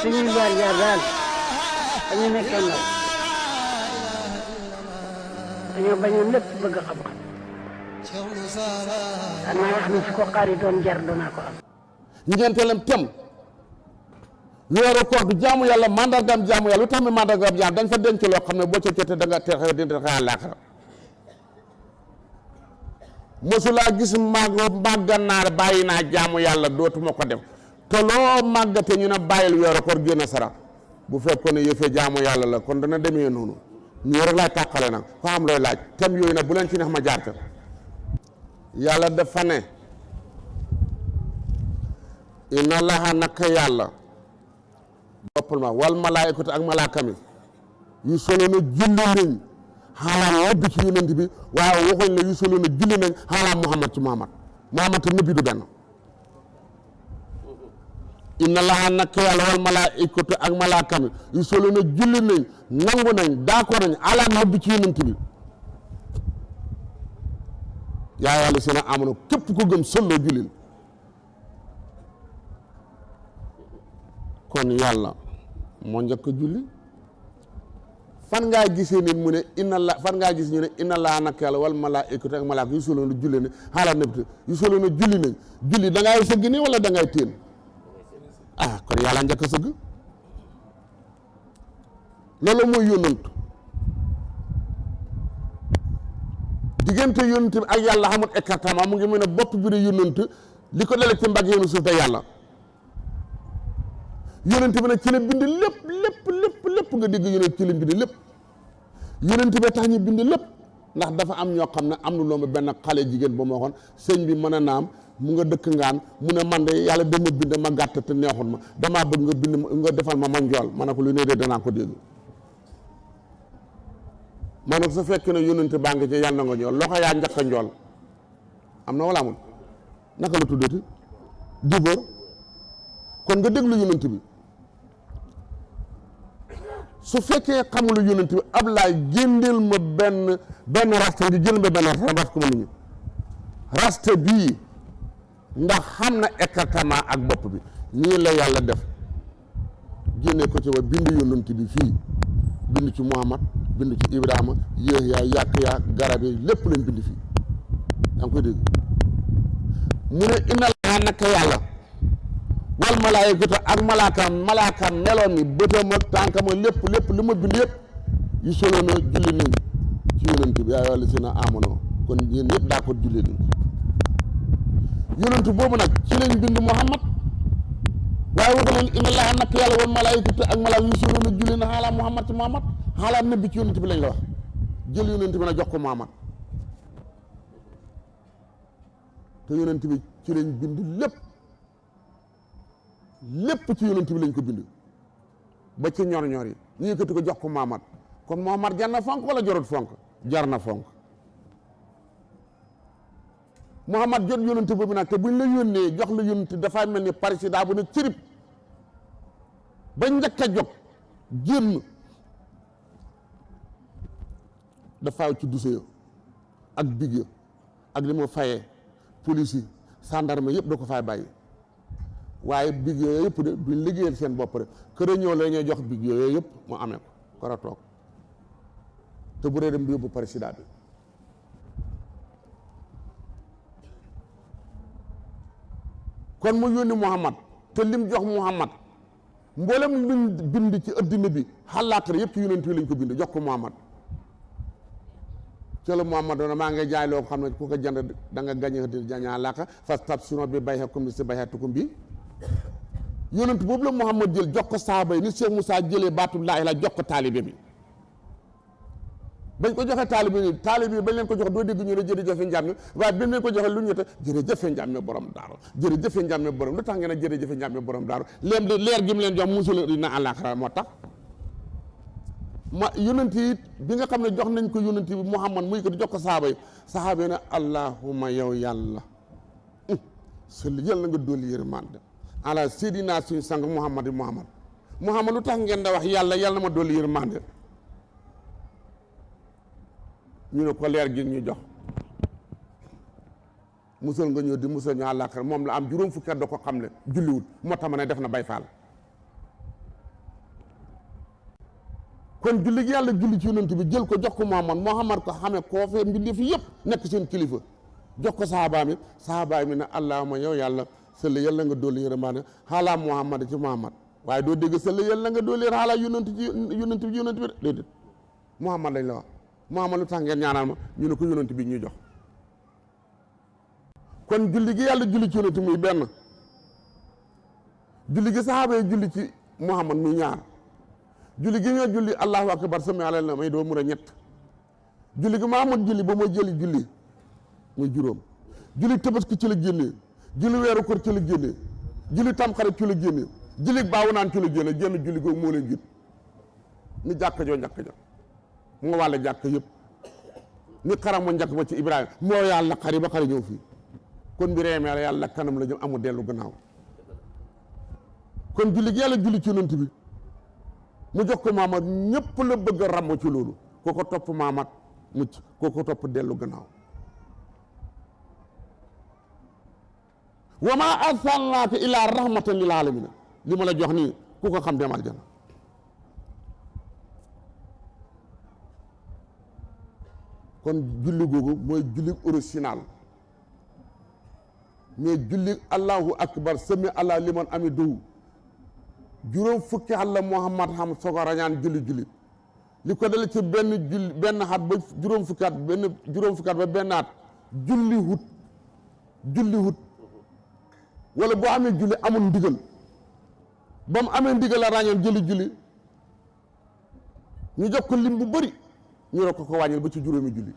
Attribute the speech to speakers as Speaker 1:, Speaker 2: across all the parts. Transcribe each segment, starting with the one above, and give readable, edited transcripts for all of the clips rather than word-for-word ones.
Speaker 1: suñuy jaar-jaar daal dañu nekkee ndaw dañoo bañoon lépp bëgg xam-xam danaa wax ne su ko xaari doon jar danaa ko am.
Speaker 2: ñeenteelam tem weeru koor du jaamu yàlla mandargaam jaamu yàlla lu tax mi mandargaam jaamu dañ fa denc loo xam ne boo ca jotee da nga texe dina texe àllaaxira mosulaa gis màgganaar bàyyi naa jaamu yàlla dootuma ko def te loo màggate ñu ne bàyyil weeru koor génn sarax bu fekkoon ne yëfee jaamu yàlla la kon dana demee noonu ñu rek laay tàqale nag fa am looy laaj tem yooyu nag bu leen ci neex ma jaar ca yàlla dafa ne inna allaha naka yàlla boppal ma wal malaayikatu ak malaakami yu solo na julli nañ xaalaam ñebbi ci yonent bi waaye waxuñ ne yu solo na julli nañ xaalaam muhammad ci muhammad te nëbbi du benn inna allaha naka yàlla wal malaayikatu ak malaakami yu solo na julli nañ nangu nañ d'accord nañ xaalaam ñebbi ci yonent bi yaa yàlla seen a amono képp ko gëm sëlloo jullil kon yàlla moo njëkk a julli fan ngaa gisee nit mu ne fan ngaa gis ñu ne inna laa nak yàlla wal malaa'ikatu ak malaaka yu solo na julli ne xaalaa nebt yu solo na julli nañ julli da ngay sëgg nii wala da ngay téen kon yàlla njëkk a sëgg loolu mooy yónnant diggante yónnant bi ak yàlla xamul écartement mu ngi mel ne bopp bi de yónnant li ko dale ci mbagg yoonu suuf da yàlla yónnent bi nag ci la bind lépp nga dégg yónnent ci la bind lépp yónnent bi tax ñu bind lépp ndax dafa am ñoo xam ne am na loolu benn xale jigéen ba ma waxoon sëñ bi mën a naam mu nga dëkk ngaan mu ne man de yàlla dama bind ma gàtt te neexul ma damaa bëgg nga bind nga defal ma njool ma ne ko lu ne de danaa ko dégg ma ne ko su fekkee ne yónnent baa ngi ci yàlla na nga njool loxo yaa njëkk a njool am na wala amul naka la tuddati dibóor kon nga déglu yónnent bi su fekkee xamulu yónnent bi Ablaay génneel ma benn raste nga jël ma benn raste ko ma nit ñi raste bii ndax xam na écartement ak bopp bi nii la yàlla def génne ko ci wa bind yónnent bi fii bind ci Muhammad bind ci Ibrahima yéex yaa yàq yaa garab yi lépp lañ bind fii da nga koy dégg mu ne inna laa naka yàlla wal malaayikatu ak malaakaam meloon mi bëtam ak tànkam ak lépp li ma bind yëpp yu solo na julli nañ ci yonent bi yaa wàlla si na amono kon yéen yëpp daa ko julli nañ yonent boobu nag ci lañ bind Muhammad waaye waxu leen inna allaha nak yàlla wal malaayikatu ak malaaka yu solo na julli na xaalaa Muhammad ci Muhammad xaalaa nabi ci yonent bi lañ la wax jël yonent bi nag jox ko Muhammad te yonent bi ci lañ bind lépp ci yonent bi lañ ko bind ba ci ñor yi ñu yëkkati ko jox ko Muhammad kon Muhammad jar na fonk wala jarut fonk jar na fonk Muhammad jot yonent boobu nag te buñ la yónnee jox la yonent dafay mel ni président bu ne cirib ba njëkk a jóg génn dafaaw ci duse yo ak big yo ak li ma fayee police yi gendarme yëpp da ko fay bàyyi waaye big yooyu yëpp de duñ liggéeyal seen bopp rek kër a ñëw la ñuy jox big yooyu yëpp mu amee ko kër a toog te bu dee dem bi yóbbu président bi kon mu yónni Muhammad te lim jox Muhammad mboolem luñ bind ci addina bi xalaatar yëpp ci yonent yi lañ ko bind jox ko Muhammad ci la Muhammad doona maa ngi jaay loo xam ne ku ko jënd da nga gañe di jañaa laaka fastabsiroo bi bay'ikum si bay'atikum bi yonent boobu la Muhammad jël jox ko saaba yi ni Cheikh Moussa jëlee baatu laa ilaaha jox ko taalibe bi bañ ko joxe taalibe yi bañ leen ko jox doo dégg ñu ne jërëjëf Njàmme waaye bañ leen ko joxe lu ñu te jërëjëf Njàmme borom daaru jërëjëf Njàmme borom lu tax ngeen ne jërëjëf Njàmme borom daaru leer gi mu leen jox musul dina àllaaxira moo tax yonent yi bi nga xam ne jox nañ ko yonent bi Muhammad muy ko di jox ko saaba yi ne allahumma yow yàlla sël yàlla nga dolli yërmande ala seydina suñu sang Muhammad lu tax ngeen da wax yàlla ma dolli yërmande ñu ne ko leer gi ñu jox musal nga ñëw di musal ñu àllaaxira moom la am juróom fukki at da ko xam ne julliwul moo tax ma ne def na bay faal kon julli gi yàlla julli ci yonent bi jël ko jox ko Muhammad ko xamee koo fee mbindeef yëpp nekk seen kilifa jox ko sahabaam yi ne allahumma yow yàlla sëlla yàlla nga dolli yërmande xaalaa Muhammad ci Muhammad waaye doo dégg sëlla yàlla nga dolli xaalaa yonent bi déedéet Muhammad lañ la wax Muhammad lu tax ngeen ñaanal ma ñu ne ko yonent bi ñuy jox kon julli gi yàlla julli ci yonent muy benn julli gi sahaaba yi julli ci Muhammad muy ñaar julli gi ñoo julli allahu akbar sami alal na may doo mun a ñett julli gi Muhammad julli ba mooy jëli julli muy juróom julli tabaski ci la génnee julli weeru koor ci la génnee julli tamxarit ci la génnee julli baawu naan ci la génnee génn julli googu moo leen jit ni jàkka joo njàkk ja moo wàlle jàkk yëpp ni xaram ma njëkk ma ci Ibrahima moo yàlla xari ba xari ñëw fii kon mbir yemee yàlla kanam la jëm amul dellu gannaaw kon julli gi yàlla julli ci yonent bi mu jox ko Muhammad ñëpp la bëgg a ràmm ci loolu koo ko topp Muhammad mucc koo ko topp dellu gannaaw wa maa arsalnaaka illaa rahmatan lil aalamiina li ma la jox nii ku ko xam dem aljana kon julli googu mooy julli original mais julli allahu akbar sami allah liman hamidahu juróom fukki at la Muhammad xam soog a rañaan julli li ko dale ci benn at ba juróom fukki at ba benn at julli hut wala boo amee julli amul ndigal ba mu amee ndigal la ràññoon julli ñu jox ko lim bu bëri ñu rek ko wàññil ba ci juróomi julli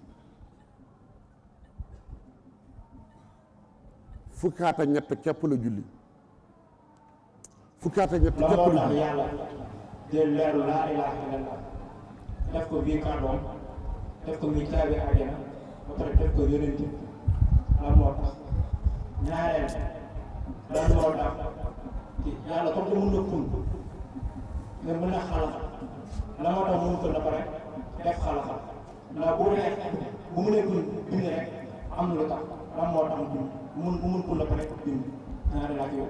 Speaker 2: fukki at ak ñett képp la julli fukki at ak ñett képp la julli
Speaker 3: yàlla jël leeru laa ilaaha illallah def ko bii kàddoom def ko muy caabi àjjana ba pare def ko yonent lan moo tax ñaareel lan moo tax yàlla comme que mën na kun nga mën a xalaat la moo tax mënu ko na pare def xalaat ndax bu dee bu mu nekkul bind rek am na lu tax lan moo tax bu mun kun na pare bind ñaareel laa ci yow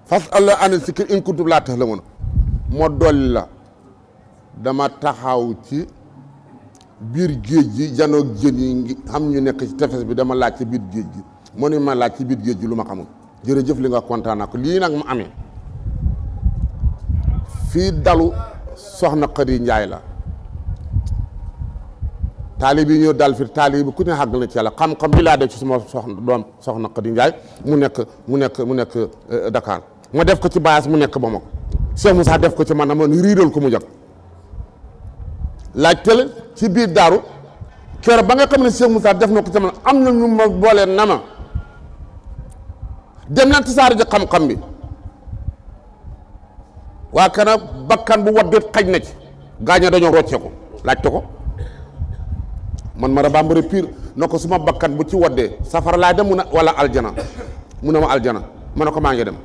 Speaker 2: fas'alu ahla zikri in kuntum laa ta'lamuun moo dolli la dama taxaw ci biir géej gi janoog jën yi ngi xam ñu nekk ci tefes bi dama laaj ci biir géej gi moo ni ma laaj ci biir géej gi lu ma xamul jërëjëf li nga kontaan naa ko lii nag mu amee fii dalu soxna Xadi Njaay la taalib yi ñëw dal fi taalib bi ku ne xàgg na ci yàlla xam-xam bi laa def ci suma soxna Xadi Njaay mu nekk Dakar ma def ko ci baas mu nekk Bamako Cheikh Moussa def ko ci man ma riiral ko mu jot laajteel ci biir daaru keroog ba nga xam ne Cheikh Moussa def na ko ci man am na ñu ma booleen na ma dem na tasaare ji xam-xam bi waa kana bakkan bu waddut xaj na ci gaaña dañoo rocce ko laajte ko man ma rabambare pire na ko suma bakkan bu ci waddee safara laa dem mun a wala aljana mu ne ma aljana ma ne ko maa ngi dem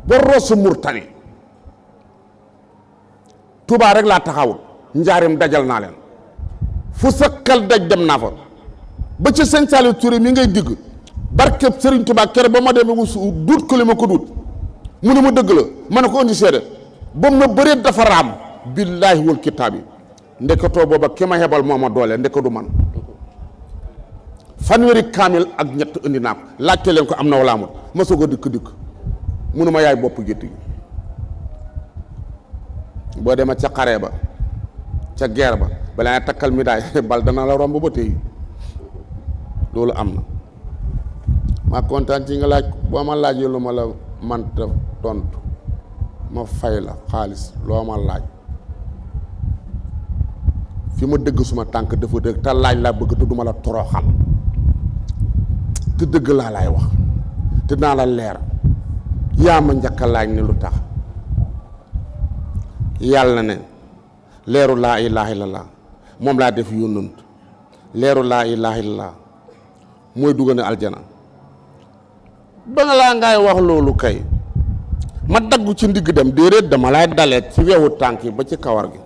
Speaker 2: ba Rosso Mauritanie Touba rek laa taxawul njaarim dajal naa leen fu sa xel daj dem naa fa ba ci sëñ Saliou Touré mi ngay digg barkeb Serigne Touba kere ba ma demee wusu duut ko li ma ko duut mu ne ma dëgg la ma ne ko indi seede ba ma bëree dafa raam billaahi wal kitaab yi ndeketoo booba ki ma hebal moo ma doole ndeke du man fanweeri kaamil ak ñett indi naa ko laajte leen ko am na wala amul ma soog a dikk munu ma yaay bopp gétt gi boo demee ca xare ba ca guerre ba balaa nga takkal médaille bal dana la romb ba tey loolu am na ma kontaan ci nga laaj boo ma laajee lu ma la manta tontu ma fay la xaalis loo ma laaj fi ma dëgg suma tànk dafa dëgg te laaj laa bëgg te duma la toroxal te dëgg laa laay wax te naa la leer yaa ma njëkk a laaj ne lu tax yàlla ne leeru laa ilaaha illallaah moom laa def yónnant leeru laa ilaaha illallaah mooy dugg ne aljana ba nga laa ngay wax loolu kay ma daggu ci ndigg dem déedéet dama lay dalee ci wewu tànk yi ba ci kawar gi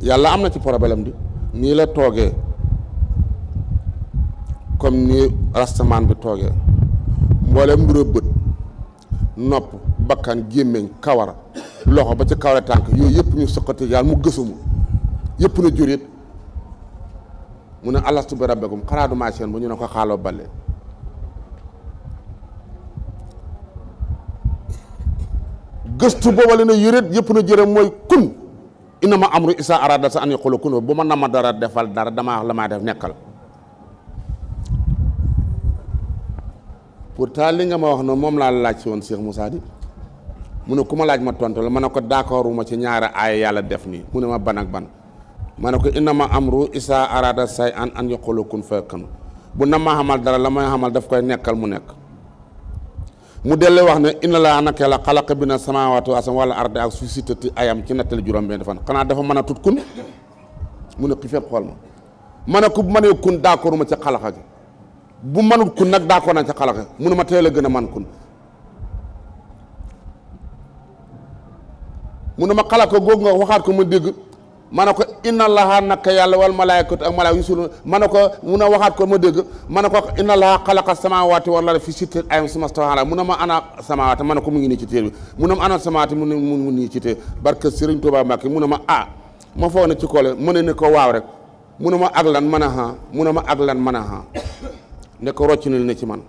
Speaker 2: yàlla am na ci problème di nii la toogee comme ni rastamaan bi toogee mboolem mbura bët nopp bakkan gémmiñ kawar loxo ba ci kawre tànk yooyu yëpp ñu soqati yàlla mu gësumu yëpp na jurit mu ne alastu bi rabbikum xanaa du maa seen bu ñu ne ko xaaloo bale gëstu booba la ne yëreet yëpp na jërëm mooy kun innama amru isa arada sa an yaqula kun bu ma nama dara defal dara damaa wax la maa def nekkal pourtant li nga ma wax noonu moom laa laaj si woon Cheikh Moussa di mu ne ku ma laaj ma tontu la ma ne ko d'accorduma ci ñaari aaya yàlla def nii mu ne ma ban ak ban ma ne ko innama amru isa arada say an yaqula kun fayakun bu na ma xamal dara la may xamal daf koy nekkal mu nekk mu dellee wax ne inna laa naka la xalaqa bina samaawaati wal arda wala arde ak su sitati ayam ci nettali juróom-benn fan xanaa dafa mën a tut kun mu ne xifeet xool ma ne ko bu mënee kun d'accord ma ci xalaqa gi bu mënut kun nag d'accord nañ ci xalaqa mu ne ma teel a gën a man kun mu ne ma xalaqa googu nga waxaat ko ma dégg ma ne ko inna allaha naka yàlla wal malaayikatu ak malaayika yusalluuna ma ne ko mun a waxaat ko ma dégg ma ne ko inna allaha xalaqa samaawaati wal arda fi sittati ayyaamin summa stawaa alal mu ne ma ana samaawaati ma ne ko mu ngi nii ci téere bi mu ne ma ana samaawaati mu ne mu ngi nii ci téere barke Serigne Touba Mbacke mu ne ma ma foog ne ci koole mu ne ko waaw rek mu ne ma ak lan mën a ha mu ne ma ak lan mën a ha ne ko rocc na li ne ci man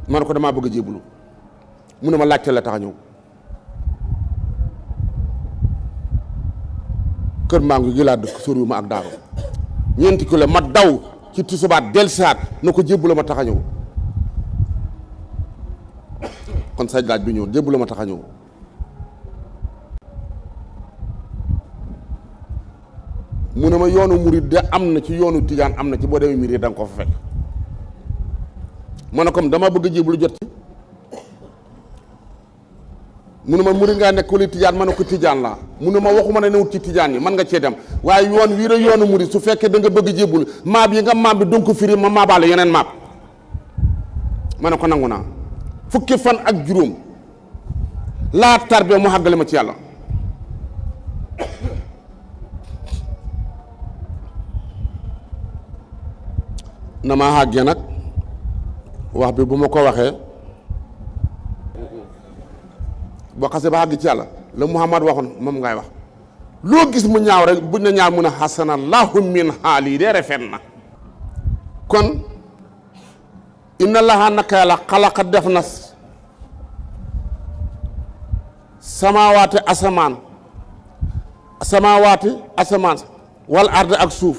Speaker 2: ma ne ko damaa bëgg a jébbalu mu ne ma laajte la tax a ñëw kër Mbangu gi laa dëkk soriwu ma ak Daaro ñeenti kilo ma daw ci tusubaat dellusiwaat na ko jébbalu ma tax a ñëw kon sa laaj bi ñëw jébbalu ma tax a ñëw mu ne ma yoonu murid de am na ci yoonu tijaan am na ci boo demee murid da nga ko fa fekk ma ne comme dama bëgg a jébbalu jot ci mu ne ma murid ngaa nekk li tijaan ma ne ko tijaan laa mu ne ma waxuma ne newut ci tijaan yi man nga cee dem waaye yoon wii rek yoonu murid su fekkee da nga bëgg jébbalu maab yi nga maab bi donc ko firi ma maabaale yeneen maab ma ne ko nangu naa fukki fan ak juróom laa tarbe mu xàggale ma ci yàlla na ma xàggee nag wax bi bu ma ko waxee boo xasee ba xàgg ci yàlla la Muhammad waxoon moom ngay wax loo gis mu ñaaw rek buñ ne ñaaw mun a xasanallahu min xaali de rafet na kon inna laha naka yàlla xalaqa def na samaawaati asamaan wal arde ak suuf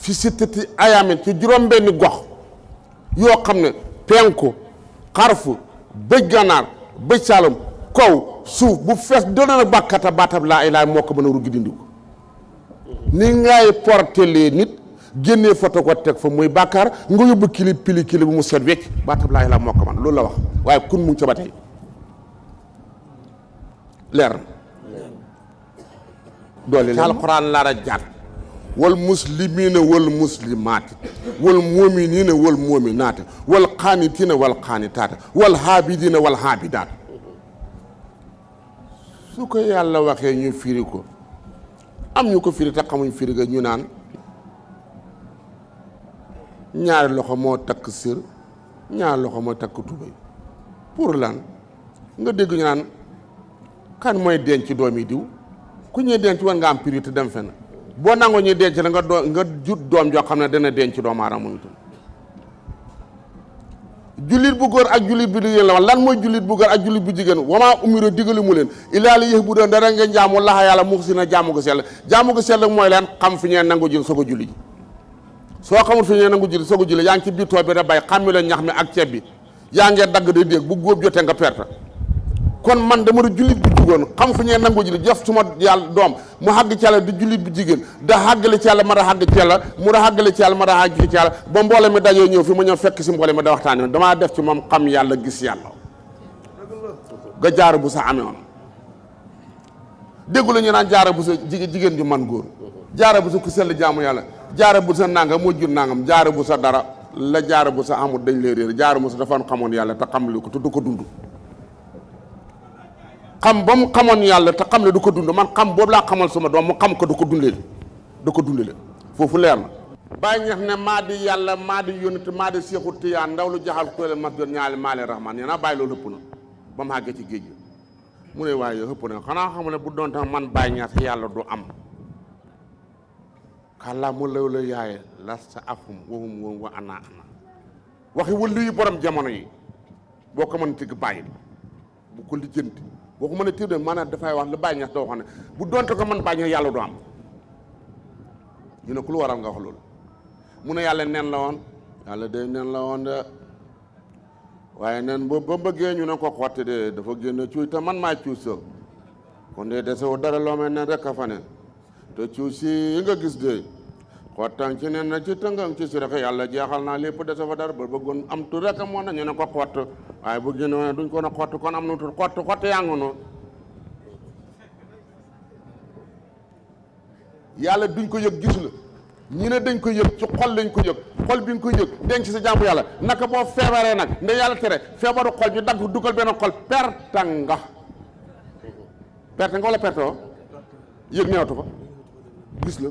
Speaker 2: fi sittati ayaamin ci juróom-benni gox yoo xam ne penku xarfu bëj ganaar bëj saalum kaw suuf bu fees doona na bàkkata baatab laa ilaaha moo ko mën a ruggi dindi ko ni ngay portelee nit génnee photo ko teg fa muy bàkkaar nga yóbbu pili bu mu set wecc baatab laa ilaaha moo ko man loolu la wax waaye kun mu ngi ca ba tey leer na doole ci alquran lara jaat wal muslimina wal muslimaati wal muminina wal muminaati wal qaanitina wal qaanitaati wal haabidina wal haabidaat su ko yàlla waxee ñu firi ko am ñu ko firi te xamuñ firi ga ñu naan ñaari loxo moo takk sër ñaari loxo moo takk tubéy pour lan nga dégg ñu naan kan mooy denc doomi diw ku ñuy denc war nga am prix te dem fenn boo nangoo ñuy denc la nga jut doom joo xam ne dana denc doomu aadama moom itam jullit bu góor ak jullit bu jigéen la wax lan mooy jullit bu góor ak jullit bu jigéen wamaa umiru digali mu leen illaa li ya'budu dara ngeen jaamu laxa yàlla muxsina jaamu ko sell mooy leen xam fi ñeen nangu jël soog a julli ji soo xamul fi ñeen nangu julli soog a julli yaa ngi ci biir tool bi da bay xàmmi la ñax mi ak ceeb bi yaa ngee dagg di dégg bu góob jotee nga perte kon man dama da jullit bu jugoon xam fu ñee nangu jullit jof suma yàlla doom mu xàgg ci yàlla di jullit bu jigéen da xàggale ci yàlla ma da xàgg ci yàlla mu da xàggale ci yàlla ma da xàgg ci yàlla ba mboole mi dajee ñëw fi ma ñëw fekk si mboole mi da waxtaane damaa def ci moom xam yàlla gis yàlla ga jaara bu sa amee woon déggu la ñu naan jaara bu sa jigéen ju man góor jaara bu sa ku sell jaamu yàlla jaara bu sa nangam moo jur nangam jaara bu sa dara la jaara bu sa amul dañ lay réer jaara bu sa dafa xamoon yàlla te xam li ko te du ko dund xam ba mu xamoon yàlla te xam ne du ko dund man xam boobu laa xamal sama doom mu xam ko du ko dundale foofu leer na bàyyi ñeex ne maa di yàlla maa di yónent maa di seexu tiyaan ndaw lu jaxal kuréel mas doon ñaali maale rahman nee naa bàyyi loolu hëpp na ba mu àggee ci géej gi mu ne waaye hëpp na xanaa xam ne bu doon tax man bàyyi ñeex yàlla du am kàllaa mu law la yaaye la sa afum waxum woom wa ana waxi wëllu yi borom jamono yi boo ko mën tigg bàyyi bu ko lijjanti boo ko mën a tigg maanaam dafay wax lu bàyyi ñeex doo xam ne bu doonte ko man bàyyi ñeex yàlla du am ñu ne ku lu waral nga wax loolu mu ne yàlla nen la woon yàlla de nen la woon de waaye nen ba bëggee ñu ne ko xotti de dafa génn cuuy te man maa cuuy sa kon de desewu dara loo mel nen rek a fa ne te cuuy si yi nga gis de xottan ci nen na ci tëngang ci si rek yàlla jeexal naa lépp dese fa dara ba bëggoon am tu rek moo na ñu ne ko xott waaye bu génn woon duñ ko ne xott kon am na tu xott yaa ngi noonu yàlla duñ ko yëg gis la ñu ne dañ ko yëg ci xol lañ ko yëg xol bi nga ko yëg denc sa jàmbu yàlla naka boo feebaree nag nda yàlla tere feebaru xol bi dagg dugal benn xol perte nga wala perte woo yëg neewatu fa gis la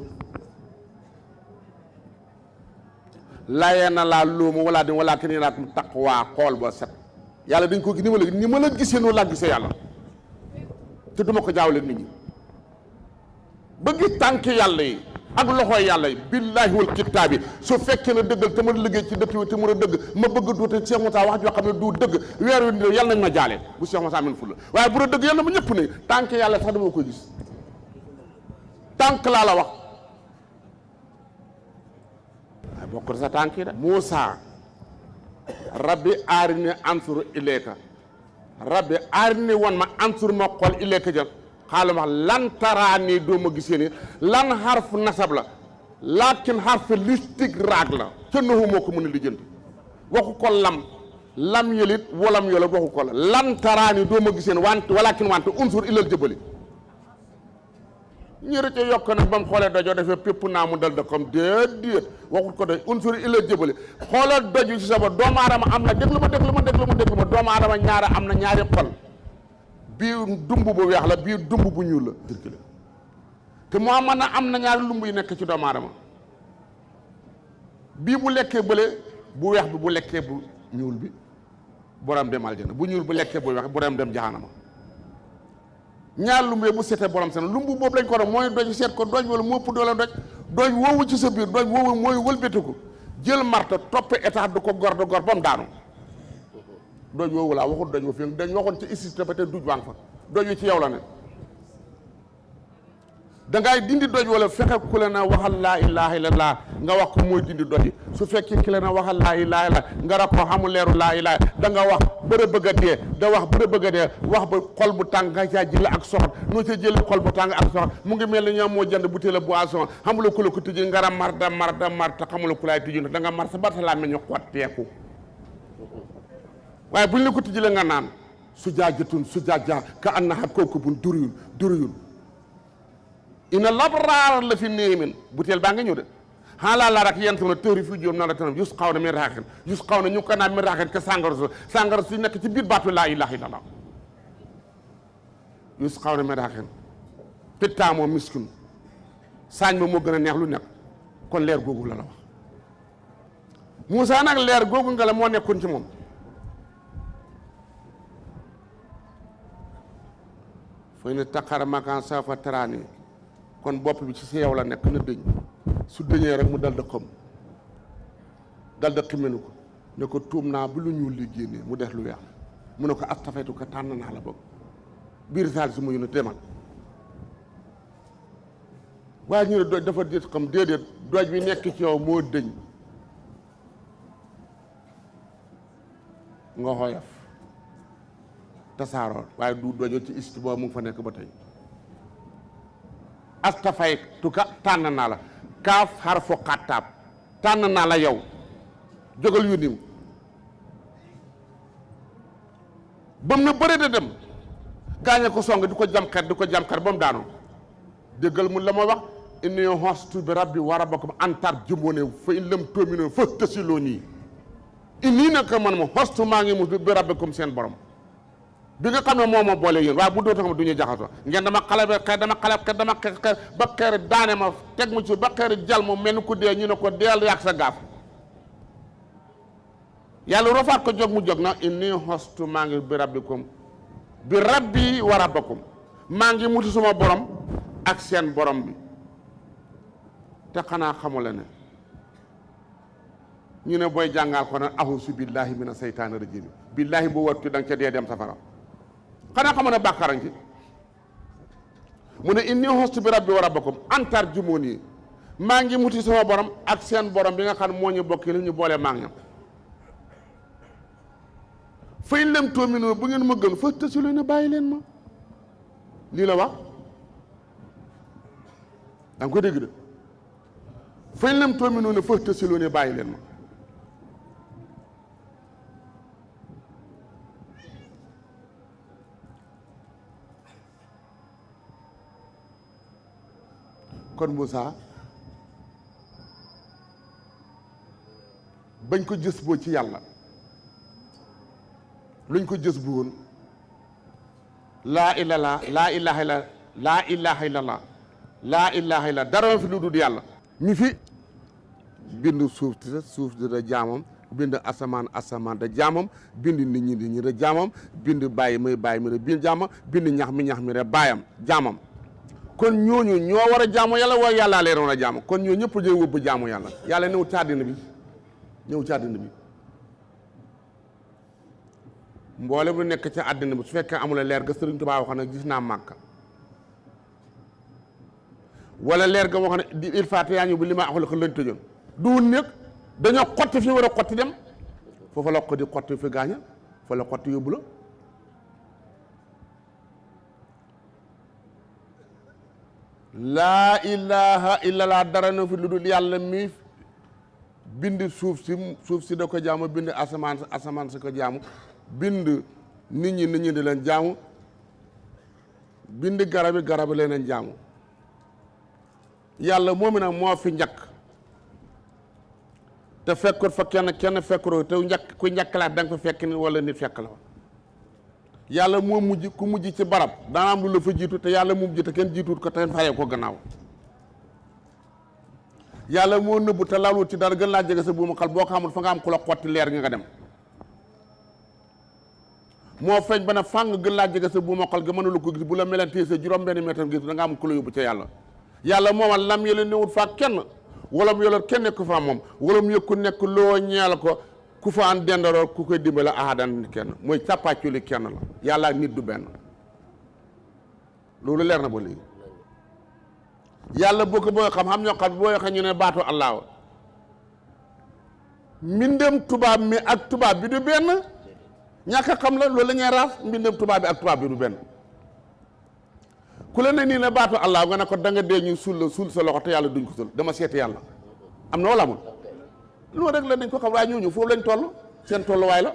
Speaker 2: layee na laa lóomu walaa di walaa ke nii laa taqwaa xool ba set yàlla dañ ko ni ma la gisee noonu laa gisee yàlla te duma ko jaawle nit ñi ba gis tànk yàlla yi ak loxoy yàlla yi billaahi wal kitaabi su fekkee ne dëggal te ma liggéey ci dëkk bi te mu a dëgg ma bëgg duute Cheikh Moussa wax joo xam ne du dëgg weer wi ni yàlla nañ ma jaale bu Cheikh Moussa amen fulla waaye bu la dëgg yàlla ma ñëpp ne tànk yàlla sax dama koy gis tànk laa la wax waaye bokk sa tànk yi de Moussa rabbi aarini ansur ilayka rabbi aarini wan ma ansur ma xool ilayka jël xaaral ma wax lan taraani doo ma gisee ni lan xarf nasab la laakin xarf listigraag la ca naxu moo ko mën a lijjanti waxu ko lam yelit walam yola waxu ko la lan taraani doo ma gisee ni wante walakin wante unsur ilal jëbali ñu rëcc yokk nag ba mu xoolee dojoo defee pépp naa mu dal da comme déedéet waxut ko doy unsur ilal jëbali xoolal doju ci sa ba doomu aadama am na déglu ma doomu aadama ñaara am na ñaari xol bii dumb bu weex la bii dumb bu ñuul la circulé te moo mën na am na ñaari lumb yi nekk ci doomu aadama bii bu lekkee bële bu weex bi bu lekkee bu ñuul bi borom dem aljana bu ñuul bu lekkee bu weex borom dem jahanama ñaar lumb yi bu setee borom seen lumb boobu lañ ko doon mooy doj seet ko doj wala moo ëpp doole doj woowu ci sa biir doj woowu mooy wëlbatiku jël marta topp état du ko gor ba mu daanu doj woowu laa waxut doj wa fi dañ waxoon ci insisté ba te duj waan fa doj wi ci yow la ne dangay dindi doj wala fexe ku la na waxal laa ilaha illallah nga wax ko mooy dindi doj yi su fekkee ki la na waxal laa ilaha illallah nga rak ko xamul leeru laa ilaha da nga wax bëre bëgg a dee da wax bëre bëgg a dee wax ba xol bu tàng nga caa jële ak soxot noo ca jële xol bu tàng ak soxot mu ngi mel ni ñoom moo jënd butéel a boisson xamula ku la ko tijji nga mar te xamula ku laay tijji da nga mar sa barta laa mel ñu xotteeku waaye buñ la ko tijji la nga naan su jaajatun su jaaja ka annaha kawkabun duriyun ina labraar la fi néemin butéel baa nga ñëw de xaalaa la rak yenn sama tëri fi joom na la tanam yus xaw na mi raaxen yus xaw na ñu ko naan mi raaxen ke sàngara su nekk ci biir baatu laa ilaha illallah yus xaw na mi raaxen pittaamoo miskun saañ ba moo gën a neex lu nekk kon leer googu la la wax Moussa nag leer googu nga la moo nekkoon ci moom fay ne taqara makan sa fa taraani kon bopp bi ci sa yow la nekk na dëñ su dëñee rek mu dal da xam dal da ximenu ko ne ko tuum naa bu lu ñuul li génnee mu def lu weex mu ne ko astafaytu ko tànn naa la bëgg biir saal si mu yónni demal waaye ñu ne doj dafa déet xam déedéet doj bi nekk ci yow moo dëñ nga xoyof tasaaroo waaye du dojo ci isti boobu mu ngi fa nekk ba tey astafay tuka tànn naa la kaaf xarfu xattaab tànn naa la yow jógal yu nim ba mu ne bëri de dem gaañe ko song di ko jamkat ba mu daanu déggal mun la ma wax inni hostu bi rabbi wa rabbakum antar jumboone fa in lam tu'minu fa tasiloo nii inni naka man ma hostu maa ngi mus bi rabbikum seen borom bi nga xam ne moo ma boole yéen waaye bu doo tax du ñu jaxasoo ngeen dama xale ba xeer daane ma teg ma ci ba xeer jal ma mel ni ku dee ñu ne ko deel yàq sa gaaf yàlla rofaat ko jóg mu jóg na inni hostu maa ngi bi rabbikum bi rabbi wa rabbakum maa ngi muti suma borom ak seen borom bi te xanaa xamula ne ñu ne booy jàngal ko nag ahusu billahi mina seytaani rajim billahi bu wattu da nga ca dee dem safara xanaa xamu ne bàkkarañ ci mu ne inni hostu bi rabbi wa rabbakum antar jumuni maa ngi muti sama borom ak seen borom bi nga xam ne moo ñu bokki li ñu boole maa ngi ñam fay lem toomino bu ngeen ma gën fa tësilu ne bàyyi leen ma lii la wax da nga ko dégg de fay lem toomino ne fa tësilu ne bàyyi leen ma kon Moussa bañ ko jës boo ci yàlla luñ ko jës bu woon laa ilaha illa laa ilaha illallah laa ilaha illa dara fi lu dul yàlla mi fi bind suuf da jaamam bind asamaan da jaamam bind nit ñi da jaamam bind bàyyi mi da bind jaamam bind ñax mi da baayam jaamam kon ñooñu ñoo war a jaamu yàlla waaye yàllaa leen war a jaamu kon ñoo ñëpp ñooy wëbb jaamu yàlla yàlla ñëw ci àddina bi mboole bu nekk ca àddina bi su fekkee amula leer ga Sëriñ Tuubaa wax ne gis naa Màkka wala leer ga wax ne il faut yaa ñu bu li ma axul ko lañ tëjoon duwul nekk dañoo xotti fi war a xotti dem foofu la ko di xotti fi gaaña fa la xotti yóbbu la laa ilaha illallah dara na fi lu dul yàlla mi bind suuf si da ko jaamu bind asamaan si ko jaamu bind nit ñi di leen jaamu bind garabi leen jaamu yàlla moomi nag moo fi njëkk te fekkut fa kenn fekkuro te ku njëkkalaat da nga fa fekk nit wala nit fekk la yàlla moo mujj ku mujj ci barab daana am lu la fa jiitu te yàlla mu mujj te kenn jiituut ko te fayee ko gannaaw yàlla moo nëbbu te laalut ci dara gën laa jege sa buuma xal boo ko xamul fa nga am ku la xotti leer nga dem moo feeñ ba ne fàng gën laa jege sa buuma xal ga mënula ko gis bu la melantee sa juróom benn mètre gis da nga am ku la yóbbu ca yàlla yàlla moomal lam yële newut faa kenn wala mu yoloon kenn nekk faa moom wala mu yëkku nekk loo ñeel ko ku fa an dendaroor ku koy dimbale ahadan kenn mooy càppaaculi kenn la yàlla ak nit du benn loolu leer na ba léegi yàlla boo ko booy xam ñoo xam booy xam ñu ne baatu allah mbindem tubaab mi ak tubaab bi du benn ñàkk a xam la loolu la ñuy raas mbindem tubaab bi ak tubaab bi du benn ku la ne nii ne baatu allah nga ne ko da nga dee ñu suul sa loxo te yàlla duñ ko suul dama seeti yàlla am na wala amul loolu rek la dañ ko xam waaye ñooñu foofu lañ toll seen tolluwaay la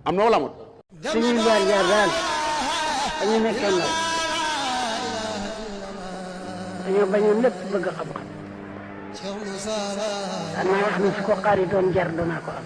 Speaker 2: am na wala amul
Speaker 1: suñuy jaar daal dañu nekkee ndaw dañoo bañoon lépp bëgg xam-xam xanaa wax ni su ko xaaritoon jar danaa ko am